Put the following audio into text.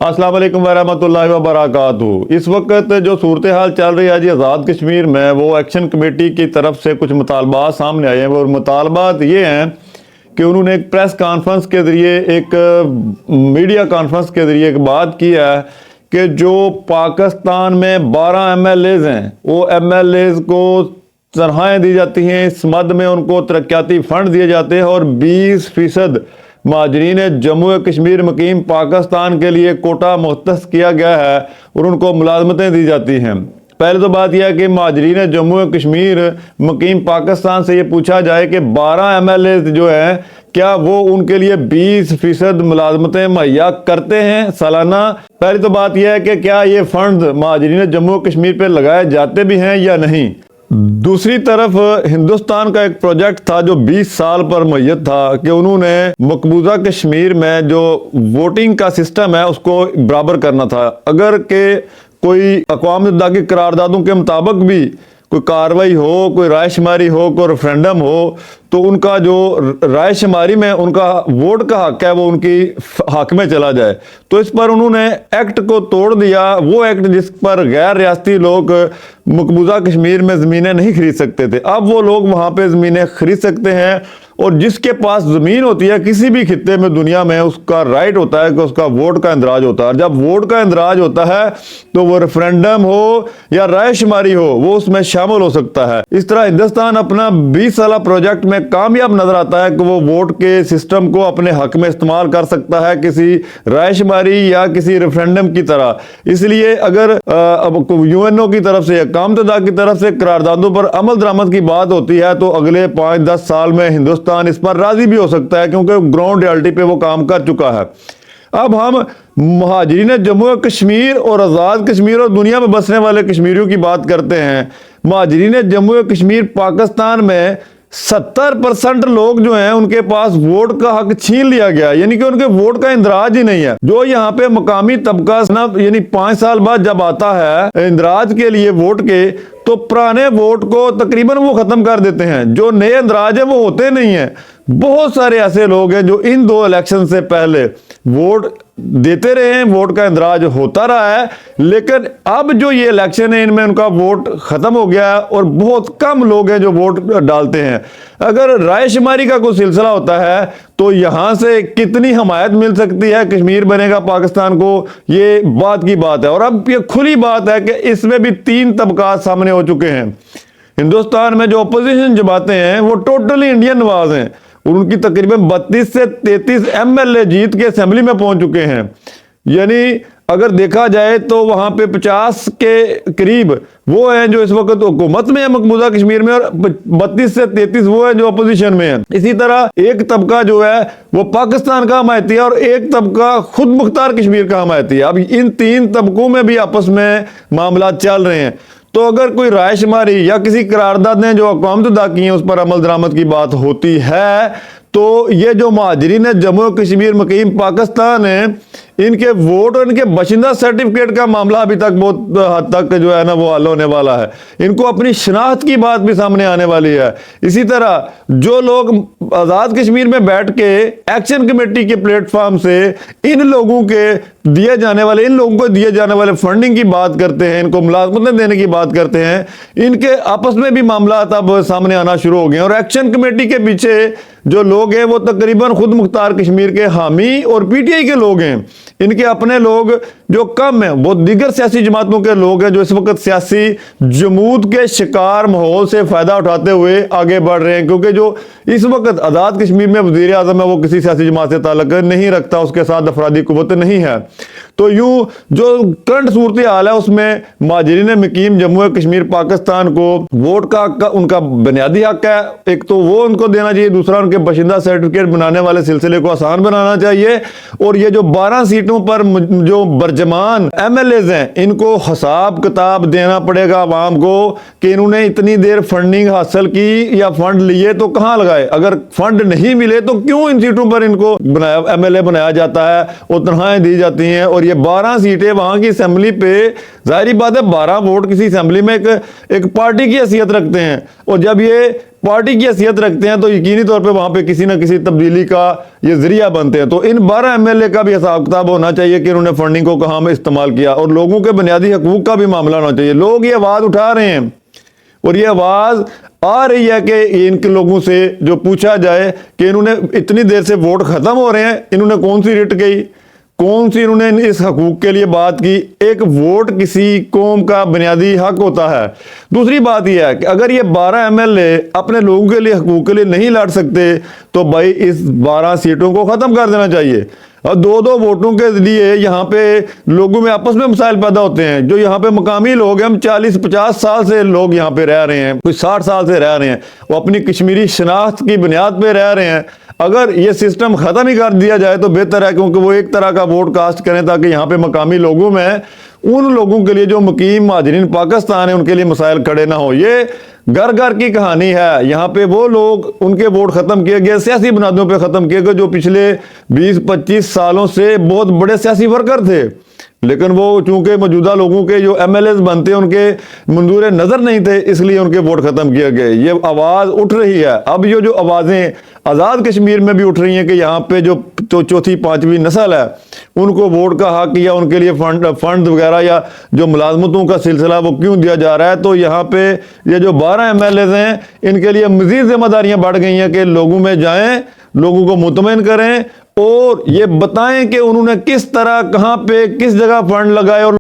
अस्सलाम वालेकुम वरहमतुल्लाहि वबरकातुहू। इस वक्त जो सूरत हाल चल रही है जी आज़ाद कश्मीर में, वो एक्शन कमेटी की तरफ से कुछ मुतालबात सामने आए हैं। और मुतालबात ये हैं कि उन्होंने एक प्रेस कॉन्फ्रेंस के ज़रिए, एक मीडिया कॉन्फ्रेंस के ज़रिए एक बात की है कि जो पाकिस्तान में 12 MLAs हैं, वो MLAs को तनख्वाहें दी जाती हैं, इस मद में उनको तरक्याती फ़ंड दिए जाते हैं और 20% महाजरीन जम्मू कश्मीर मुकीम पाकिस्तान के लिए कोटा मुख्तस किया गया है और उनको मुलाजमतें दी जाती हैं। पहले तो बात यह है कि महाजरीन जम्मू कश्मीर मुकीम पाकिस्तान से ये पूछा जाए कि 12 MLA जो हैं, क्या वो उनके लिए 20% मुलाजमतें मुहैया करते हैं सालाना। पहली तो बात यह है कि क्या ये फ़ंड महाजरीन जम्मू कश्मीर पर लगाए जाते भी हैं या नहीं। दूसरी तरफ हिंदुस्तान का एक प्रोजेक्ट था जो 20 साल पर मुय्यद था कि उन्होंने मकबूजा कश्मीर में जो वोटिंग का सिस्टम है उसको बराबर करना था। अगर के कोई अक़वाम मुत्तहिदा की करारदादों के मुताबिक भी कोई कार्रवाई हो, कोई राय शुमारी हो, कोई रेफरेंडम हो, तो उनका जो राय शुमारी में उनका वोट का हक है वो उनकी हक में चला जाए। तो इस पर उन्होंने एक्ट को तोड़ दिया, वो एक्ट जिस पर गैर रियासती लोग मकबूजा कश्मीर में ज़मीनें नहीं खरीद सकते थे, अब वो लोग वहाँ पे ज़मीनें खरीद सकते हैं। और जिसके पास ज़मीन होती है किसी भी खित्ते में दुनिया में, उसका राइट होता है कि उसका वोट का इंदराज होता है। जब वोट का इंदराज होता है तो वो रेफरेंडम हो या राय शुमारी हो, वो उसमें शामिल हो सकता है। इस तरह हिंदुस्तान अपना 20 साल प्रोजेक्ट में कामयाब नजर आता है कि वो वोट के सिस्टम को अपने हक में इस्तेमाल कर सकता है, किसी राय शुमारी या किसी रेफरेंडम की तरह। इसलिए अगर UNO की तरफ से, अक़वाम मुत्तहिदा की तरफ से करारदादों पर अमल दरामद की बात होती है तो अगले 5-10 साल में हिंदुस्तान इस पर राजी भी हो सकता है, क्योंकि ग्राउंड रियलिटी पे वो काम कर चुका है। अब हम महाजरीन जम्मू कश्मीर और आज़ाद कश्मीर और दुनिया में बसने वाले कश्मीरियों की बात करते हैं। महाजरीन जम्मू कश्मीर पाकिस्तान में 70% लोग जो हैं उनके पास वोट का हक छीन लिया गया, यानी कि उनके वोट का इंदराज ही नहीं है। जो यहाँ पे मकामी तबका यानी 5 साल बाद जब आता है इंदराज के लिए वोट के, तो पुराने वोट को तकरीबन वो खत्म कर देते हैं। जो नए इंदराज है वो होते नहीं है। बहुत सारे ऐसे लोग हैं जो इन 2 इलेक्शन से पहले वोट देते रहे हैं, वोट का इंदराज होता रहा है, लेकिन अब जो ये इलेक्शन है इनमें उनका वोट खत्म हो गया है और बहुत कम लोग हैं जो वोट डालते हैं। अगर राय शुमारी का कोई सिलसिला होता है तो यहाँ से कितनी हमायत मिल सकती है, कश्मीर बनेगा पाकिस्तान को, ये बात की बात है। और अब ये खुली बात है कि इसमें भी 3 तबका सामने हो चुके हैं। हिंदुस्तान में जो अपोजिशन जमातें हैं वो टोटली इंडियन नवाज हैं, उनकी तकरीबन 32 से 33 MLA जीत के असेंबली में पहुंच चुके हैं। यानी अगर देखा जाए तो वहां पे 50 के करीब वो हैं जो इस वक्त हुकूमत में है मकबूजा कश्मीर में, और 32 से 33 वो हैं जो अपोजिशन में है। इसी तरह एक तबका जो है वो पाकिस्तान का हमायती है और एक तबका खुद मुख्तार कश्मीर का हमायती है। अब इन 3 तबकों में भी आपस में मामला चल रहे हैं। तो अगर कोई राय शुमारी या किसी करारदाद ने जो अक़वाम मुत्तहिदा की है उस पर अमल दरामद की बात होती है, तो ये जो महाजरीन जम्मू कश्मीर मुकीम पाकिस्तान है, इनके वोट और इनके बशिंदा सर्टिफिकेट का मामला अभी तक बहुत हद तक जो है ना वो हल होने वाला है। इनको अपनी शनाख्त की बात भी सामने आने वाली है। इसी तरह जो लोग आज़ाद कश्मीर में बैठ के एक्शन कमेटी के प्लेटफॉर्म से इन लोगों को दिए जाने वाले फंडिंग की बात करते हैं, इनको मुलाजमतें देने की बात करते हैं, इनके आपस में भी मामला अब सामने आना शुरू हो गए। और एक्शन कमेटी के पीछे जो लोग हैं वो तकरीबन खुद मुख्तार कश्मीर के हामी और PTI के लोग हैं। इनके अपने लोग जो कम हैं वो दीगर सियासी जमातों के लोग हैं जो इस वक्त सियासी जमूद के शिकार माहौल से फ़ायदा उठाते हुए आगे बढ़ रहे हैं, क्योंकि जो इस वक्त आज़ाद कश्मीर में वज़ीर आज़म है वो किसी सियासी जमात से ताल्लुक नहीं रखता, उसके साथ अफरादी कुव्वत नहीं है। तो यूँ जो करंट सूरत हाल है उसमें महाजरीन मुकीम जम्मू कश्मीर पाकिस्तान को वोट का उनका बुनियादी हक है, एक तो वो उनको देना चाहिए, दूसरा उनके बशिंदा सर्टिफिकेट बनाने वाले सिलसिले को आसान बनाना चाहिए। और ये जो 12 सीटों पर जो बरजमान MLAs हैं इनको हिसाब किताब देना पड़ेगा आवाम को कि इन्होंने इतनी देर फंडिंग हासिल की या फंड लिए तो कहाँ लगाए। अगर फंड नहीं मिले तो क्यों इन सीटों पर इनको MLA बनाया जाता है और तनख्वाहें दी जाती हैं और یہ 12 سیٹیں وہاں کی اسمبلی پہ، ظاہری بات ہے 12 ووٹ کسی اسمبلی میں ایک پارٹی کی حیثیت رکھتے ہیں، اور جب یہ پارٹی کی حیثیت رکھتے ہیں تو یقینی طور پہ وہاں پہ کسی نہ کسی تبدیلی کا یہ ذریعہ بنتے ہیں۔ تو ان 12 ایم ایل اے کا بھی حساب کتاب ہونا چاہیے کہ انہوں نے فنڈنگ کو کہاں میں استعمال کیا، اور لوگوں کے بنیادی حقوق کا بھی معاملہ ہونا چاہیے۔ لوگ یہ آواز اٹھا رہے ہیں اور یہ آواز آ رہی ہے کہ ان کے لوگوں سے جو پوچھا جائے کہ انہوں نے اتنی دیر سے ووٹ ختم ہو رہے ہیں، انہوں نے کون سی رٹ گئی، کون سی انہوں نے اس حقوق کے لیے بات کی۔ ایک ووٹ کسی قوم کا بنیادی حق ہوتا ہے۔ دوسری بات یہ ہے کہ اگر یہ 12 ایم ایل اے اپنے لوگوں کے لیے حقوق کے لیے نہیں لڑ سکتے تو بھائی اس 12 سیٹوں کو ختم کر دینا چاہیے۔ اور 2 ووٹوں کے لیے یہاں پہ لوگوں میں آپس میں مسائل پیدا ہوتے ہیں۔ جو یہاں پہ مقامی لوگ ہیں، ہم 40-50 سال سے لوگ یہاں پہ رہ رہے ہیں، کوئی 60 سال سے رہ رہے ہیں، وہ اپنی کشمیری شناخت کی بنیاد پہ رہ رہے ہیں۔ اگر یہ سسٹم ختم ہی کر دیا جائے تو بہتر ہے، کیونکہ وہ ایک طرح کا ووٹ کاسٹ کریں تاکہ یہاں پہ مقامی لوگوں میں ان لوگوں کے لیے جو مقیم مہاجرین پاکستان ہیں ان کے لیے مسائل کھڑے نہ ہو۔ یہ گھر گھر کی کہانی ہے۔ یہاں پہ وہ لوگ ان کے ووٹ ختم کیے گئے، سیاسی بنیادوں پہ ختم کیے گئے، جو پچھلے 20-25 سالوں سے بہت بڑے سیاسی ورکر تھے، لیکن وہ چونکہ موجودہ لوگوں کے جو ایم ایل ایز بنتے ہیں ان کے منظور نظر نہیں تھے، اس لیے ان کے ووٹ ختم کیے گئے۔ یہ آواز اٹھ رہی ہے اب، یہ جو آوازیں آزاد کشمیر میں بھی اٹھ رہی ہیں کہ یہاں پہ جو 4تھی-5ویں نسل ہے ان کو ووٹ کا حق یا ان کے لیے فنڈ وغیرہ یا جو ملازمتوں کا سلسلہ وہ کیوں دیا جا رہا ہے۔ تو یہاں پہ یہ جو 12 ایم ایل ایز ہیں ان کے لیے مزید ذمہ داریاں بڑھ گئی ہیں کہ لوگوں میں جائیں، لوگوں کو مطمئن کریں اور یہ بتائیں کہ انہوں نے کس طرح، کہاں پہ، کس جگہ فنڈ لگائے اور